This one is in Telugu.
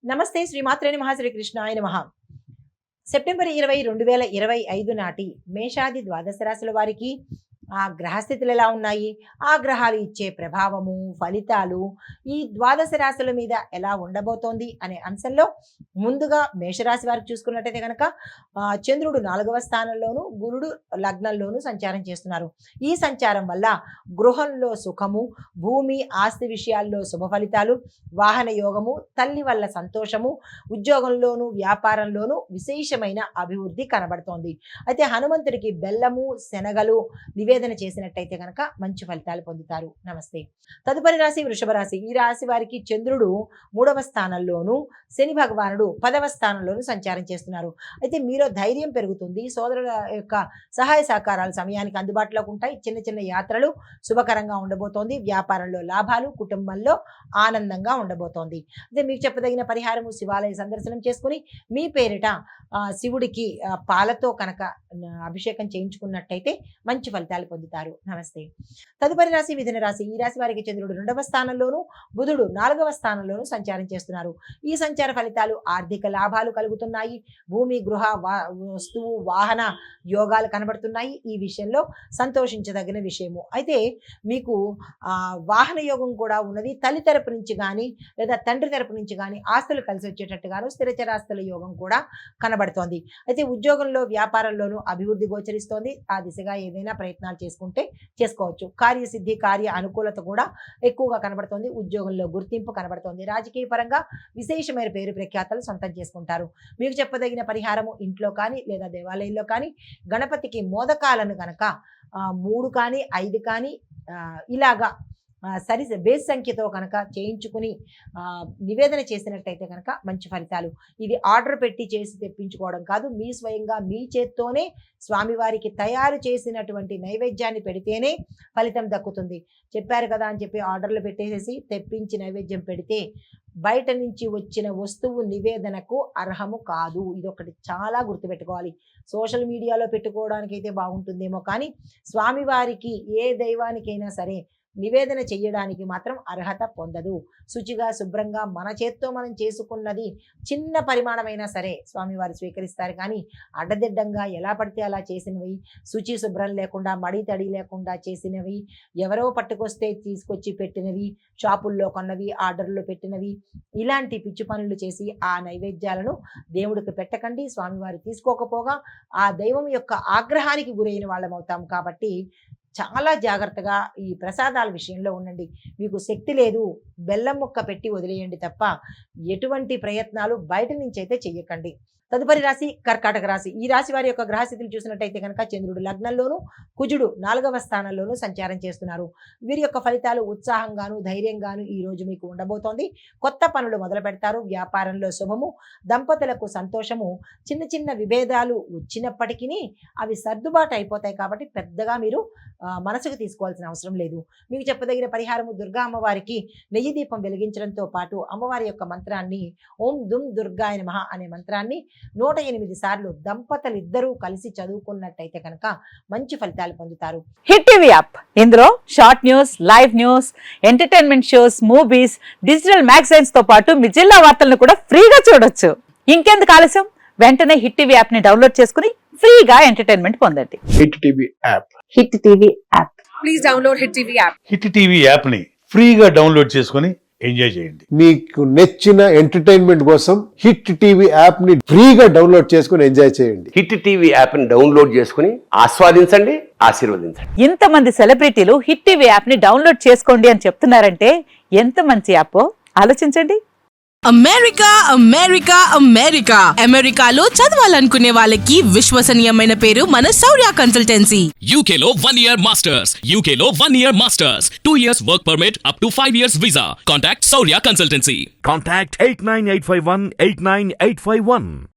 నమస్తే శ్రీమాత్రే నమః శ్రీకృష్ణాయ నమః. సెప్టెంబర్ 20, 2025 నాటి మేషాది ద్వాదశ రాశుల వారికి ఆ గ్రహస్థితులు ఎలా ఉన్నాయి, ఆ గ్రహాలు ఇచ్చే ప్రభావము, ఫలితాలు ఈ ద్వాదశ రాశుల మీద ఎలా ఉండబోతోంది అనే అంశంలో ముందుగా మేషరాశి వారికి చూసుకున్నట్టయితే కనుక చంద్రుడు 4వ స్థానంలోను, గురుడు లగ్నంలోను సంచారం చేస్తున్నారు. ఈ సంచారం వల్ల గృహంలో సుఖము, భూమి ఆస్తి విషయాల్లో శుభ ఫలితాలు, వాహన యోగము, తల్లి వల్ల సంతోషము, ఉద్యోగంలోను వ్యాపారంలోను విశేషమైన అభివృద్ధి కనబడుతోంది. అయితే హనుమంతుడికి బెల్లము, శనగలు నివేదన చేసినట్టయితే కనుక మంచి ఫలితాలు పొందుతారు. నమస్తే. తదుపరి రాశి వృషభ రాశి. ఈ రాశి వారికి చంద్రుడు 3వ స్థానంలోను, శని భగవానుడు 10వ స్థానంలోను సంచారం చేస్తున్నారు. అయితే మీలో ధైర్యం పెరుగుతుంది. సోదరుల యొక్క సహాయ సహకారాలు సమయానికి అందుబాటులోకి ఉంటాయి. చిన్న చిన్న యాత్రలు శుభకరంగా ఉండబోతోంది. వ్యాపారంలో లాభాలు, కుటుంబంలో ఆనందంగా ఉండబోతోంది. అయితే మీకు చెప్పదగిన పరిహారము శివాలయ సందర్శనం చేసుకుని మీ పేరిట శివుడికి పాలతో కనుక అభిషేకం చేయించుకున్నట్టయితే మంచి ఫలితాలు పొందుతారు. నమస్తే. తదుపరి రాశి మిథున రాశి. ఈ రాశి వారికి చంద్రుడు 2వ స్థానంలోను, బుధుడు 4వ స్థానంలోను సంచారం చేస్తున్నారు. ఈ సంచార ఫలితాలు ఆర్థిక లాభాలు కలుగుతున్నాయి. భూమి, గృహ, వస్తువు, వాహన యోగాలు కనబడుతున్నాయి. ఈ విషయంలో సంతోషించదగిన విషయము. అయితే మీకు వాహన యోగం కూడా ఉన్నది. తల్లి తరపు నుంచి కానీ లేదా తండ్రి తరపు నుంచి కానీ ఆస్తులు కలిసి వచ్చేటట్టుగాను స్థిరచరాస్తుల యోగం కూడా కనబడుతోంది. అయితే ఉద్యోగంలో వ్యాపారంలోనూ అభివృద్ధి గోచరిస్తోంది. ఆ దిశగా ఏదైనా ప్రయత్నాలు చేసుకుంటే చేసుకోవచ్చు. కార్యసిద్ధి, కార్య అనుకూలత కూడా ఎక్కువగా కనబడుతోంది. ఉద్యోగంలో గుర్తింపు కనబడుతోంది. రాజకీయ పరంగా విశేషమైన పేరు ప్రఖ్యాతలు సొంతం చేసుకుంటారు. మీకు చెప్పదగిన పరిహారము ఇంట్లో కానీ లేదా దేవాలయంలో కానీ గణపతికి మోదకాలను కనుక 3 కానీ 5 కానీ ఇలాగా సరి బేస్ సంఖ్యతో కనుక చేయించుకుని నివేదన చేసినట్టయితే కనుక మంచి ఫలితాలు. ఇది ఆర్డర్ పెట్టి చేసి తెప్పించుకోవడం కాదు. మీ స్వయంగా మీ చేత్తోనే స్వామివారికి తయారు చేసినటువంటి నైవేద్యాన్ని పెడితేనే ఫలితం దక్కుతుంది. చెప్పారు కదా అని చెప్పి ఆర్డర్లు పెట్టేసేసి తెప్పించి నైవేద్యం పెడితే బయట నుంచి వచ్చిన వస్తువు నివేదనకు అర్హము కాదు. ఇదొకటి చాలా గుర్తుపెట్టుకోవాలి. సోషల్ మీడియాలో పెట్టుకోవడానికి అయితే బాగుంటుందేమో కానీ స్వామివారికి ఏ దైవానికైనా సరే నివేదన చేయడానికి మాత్రం అర్హత పొందదు. శుచిగా శుభ్రంగా మన చేత్తో మనం చేసుకున్నది చిన్న పరిమాణమైనా సరే స్వామివారు స్వీకరిస్తారు. కానీ అడ్డదిడ్డంగా ఎలా పడితే అలా చేసినవి, శుచి శుభ్రం లేకుండా మడి తడి లేకుండా చేసినవి, ఎవరో పట్టుకొస్తే తీసుకొచ్చి పెట్టినవి, షాపుల్లో కొన్నవి, ఆర్డర్లో పెట్టినవి, ఇలాంటి పిచ్చి పనులు చేసి ఆ నైవేద్యాలను దేవుడికి పెట్టకండి. స్వామివారు తీసుకోకపోగా ఆ దైవం యొక్క ఆగ్రహానికి గురైన వాళ్ళం అవుతాం. కాబట్టి చాలా జాగ్రత్తగా ఈ ప్రసాదాల విషయంలో ఉండండి. మీకు శక్తి లేదు, బెల్లం ముక్క పెట్టి వదిలేయండి తప్ప ఎటువంటి ప్రయత్నాలు బయట నుంచి అయితే చెయ్యకండి. తదుపరి రాశి కర్కాటక రాశి. ఈ రాశి వారి యొక్క గ్రహస్థితులు చూసినట్టయితే కనుక చంద్రుడు లగ్నంలోను, కుజుడు 4వ స్థానంలోనూ సంచారం చేస్తున్నారు. వీరి యొక్క ఫలితాలు ఉత్సాహంగాను ధైర్యంగాను ఈ రోజు మీకు ఉండబోతోంది. కొత్త పనులు మొదలు పెడతారు. వ్యాపారంలో శుభము, దంపతులకు సంతోషము. చిన్న చిన్న విభేదాలు వచ్చినప్పటికీ అవి సర్దుబాటు అయిపోతాయి. కాబట్టి పెద్దగా మీరు మనసుకు తీసుకోవాల్సిన అవసరం లేదు. మీకు చెప్పదగిన పరిహారము దుర్గా అమ్మవారికి నెయ్యి దీపం వెలిగించడంతో పాటు అమ్మవారి యొక్క మంత్రాన్ని ఓం దుమ్ దుర్గాయ నమః అనే మంత్రాన్ని 108 సార్లు దంపతులిద్దరూ కలిసి చదువుకున్నట్టయితే కనుక మంచి ఫలితాలు పొందుతారు. హిట్ టీవీ యాప్, ఇందులో short news, live news, entertainment shows, movies, digital magazines తో పాటు మీ జిల్లా వార్తలను కూడా ఫ్రీగా చూడొచ్చు. ఇంకెందుకు ఆలస్యం, వెంటనే హిట్ టీవీ యాప్ ని డౌన్లోడ్ చేసుకుని ఫ్రీగా ఎంటర్టైన్మెంట్ పొందండి. Hit TV app. Hit TV app. Please download hit TV app. Hit TV app ని ఫ్రీగా డౌన్లోడ్ చేసుకుని ఎంజాయ్ చేయండి. మీకు నచ్చిన ఎంటర్టైన్మెంట్ కోసం హిట్ టీవీ యాప్ ని ఫ్రీగా డౌన్లోడ్ చేసుకుని ఎంజాయ్ చేయండి. హిట్ టీవీ యాప్ ని డౌన్లోడ్ చేసుకుని ఆస్వాదించండి, ఆశీర్వదించండి. ఇంతమంది సెలబ్రిటీలు హిట్ టీవీ యాప్ ని డౌన్లోడ్ చేసుకోండి అని చెప్తున్నారంటే ఎంత మంచి యాప్ ఆలోచించండి. అమెరికా అమెరికా అమెరికా అమెరికాలో చదవాలనుకునే వాళ్ళకి విశ్వసనీయమైన పేరు మన శౌర్య కన్సల్టెన్సీ. UK లో 1 year masters. UK లో 1 year masters. 2 years work permit up to 5 years visa. Contact Saurya Consultancy. Contact 89851 89851.